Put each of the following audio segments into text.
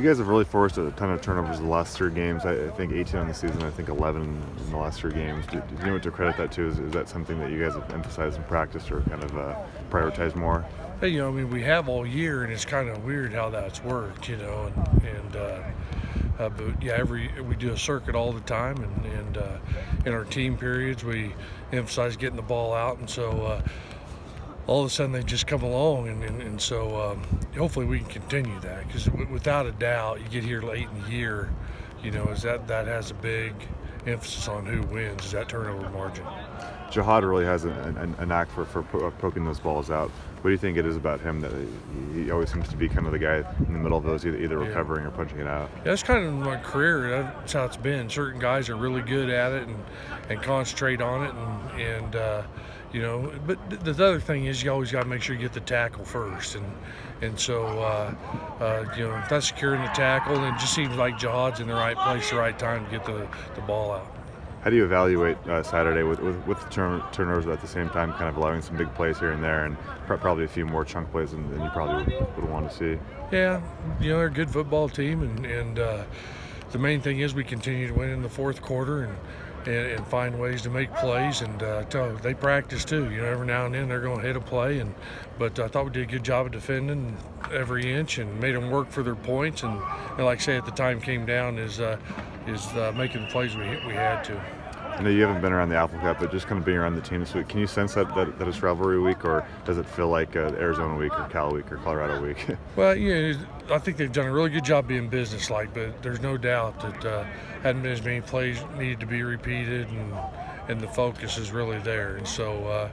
guys have really forced a ton of turnovers the last 3 games. I think 18 on the season. I think 11 in the last 3 games. Do you know what to credit that to? Is that something that you guys have emphasized in practice or kind of prioritized more? Hey, we have all year, and it's kind of weird how that's worked, but yeah, we do a circuit all the time, and in our team periods we emphasize getting the ball out, and so all of a sudden they just come along, and so hopefully we can continue that, because without a doubt, you get here late in the year, is that has a big emphasis on who wins, is that turnover margin. Jihad really has a knack for poking those balls out. What do you think it is about him that he always seems to be kind of the guy in the middle of those, either recovering or punching it out? Yeah, that's kind of my career. That's how it's been. Certain guys are really good at it and concentrate on it, But the other thing is you always got to make sure you get the tackle first, and so that's securing the tackle. And it just seems like Jihad's in the right place, the right time to get the ball out. How do you evaluate Saturday with turnovers, but at the same time kind of allowing some big plays here and there, and probably a few more chunk plays than you probably would want to see? Yeah, they're a good football team, and the main thing is we continue to win in the fourth quarter and find ways to make plays, and they practice too. Every now and then they're going to hit a play, but I thought we did a good job of defending every inch and made them work for their points, and like I say, at the time came down is making the plays we had to. I know you haven't been around the Apple Cup, but just kind of being around the team this week, can you sense that it's rivalry week, or does it feel like Arizona week or Cal week or Colorado week? Well, I think they've done a really good job being businesslike, but there's no doubt that hadn't been as many plays needed to be repeated, and the focus is really there. And so,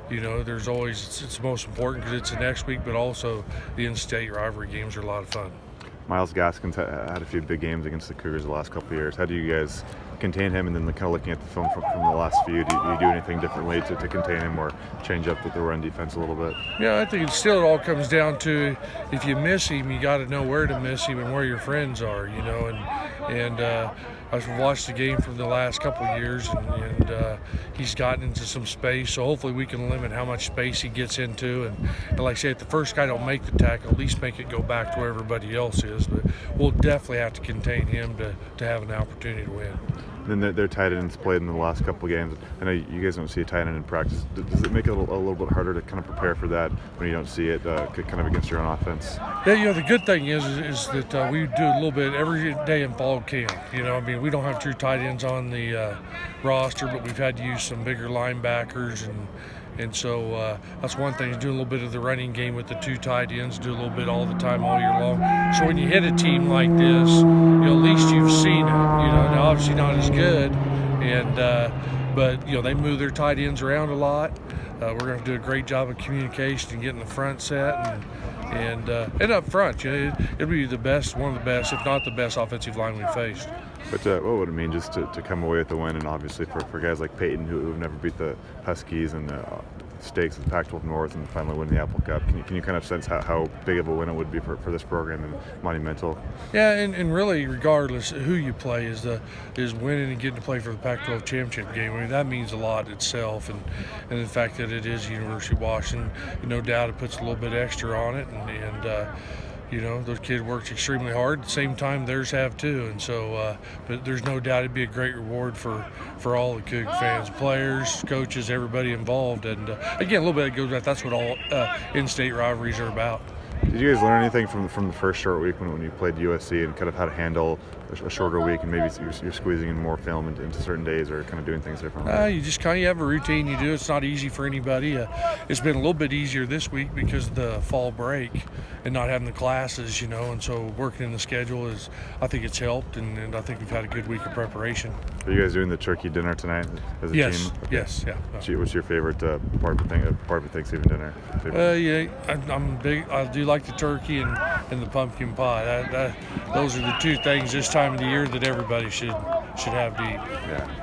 there's always, it's most important because it's the next week, but also the in-state rivalry games are a lot of fun. Miles Gaskin's had a few big games against the Cougars the last couple of years. How do you guys contain him? And then kind of looking at the film from the last few, do you do anything differently to contain him or change up the run defense a little bit? Yeah, I think it all comes down to if you miss him, you got to know where to miss him and where your friends are, and I've watched the game from the last couple of years, and he's gotten into some space, so hopefully we can limit how much space he gets into, and like I say, if the first guy don't make the tackle, at least make it go back to where everybody else is, but we'll definitely have to contain him to have an opportunity to win. Then their tight ends played in the last couple of games. I know you guys don't see a tight end in practice. Does it make it a little bit harder to kind of prepare for that when you don't see it kind of against your own offense? Yeah, the good thing is that we do a little bit every day in fall camp. We don't have true tight ends on the roster, but we've had to use some bigger linebackers, and so that's one thing, is do a little bit of the running game with the 2 tight ends, do a little bit all the time, all year long. So when you hit a team like this, at least you've seen it. Now obviously not as good, but they move their tight ends around a lot. We're going to do a great job of communication and getting the front set, and up front, it'll be one of the best, if not the best, offensive line we've faced. But what would it mean just to come away with the win, and obviously for guys like Peyton who've never beat the Huskies and stakes of the Pac-12 North and finally win the Apple Cup? Can you kind of sense how big of a win it would be for this program and monumental? Yeah, and really, regardless of who you play, is winning and getting to play for the Pac-12 championship game. That means a lot itself, and the fact that it is University of Washington, no doubt it puts a little bit extra on it, and those kids worked extremely hard. At the same time, theirs have too, and so. But there's no doubt it'd be a great reward for all the Cougar fans, players, coaches, everybody involved. And again, a little bit it goes back. That's what all in-state rivalries are about. Did you guys learn anything from the first short week when you played USC, and kind of how to handle a shorter week, and maybe you're squeezing in more film into certain days, or kind of doing things differently? You just kind of have a routine you do. It's not easy for anybody. It's been a little bit easier this week because of the fall break and not having the classes, and so working in the schedule I think it's helped, and I think we've had a good week of preparation. Are you guys doing the turkey dinner tonight as a team? Okay. Yes, yeah. What's your favorite part of Thanksgiving dinner? Yeah, I'm big. I do like the turkey and the pumpkin pie. Those are the 2 things this time of the year that everybody should have to eat. Yeah.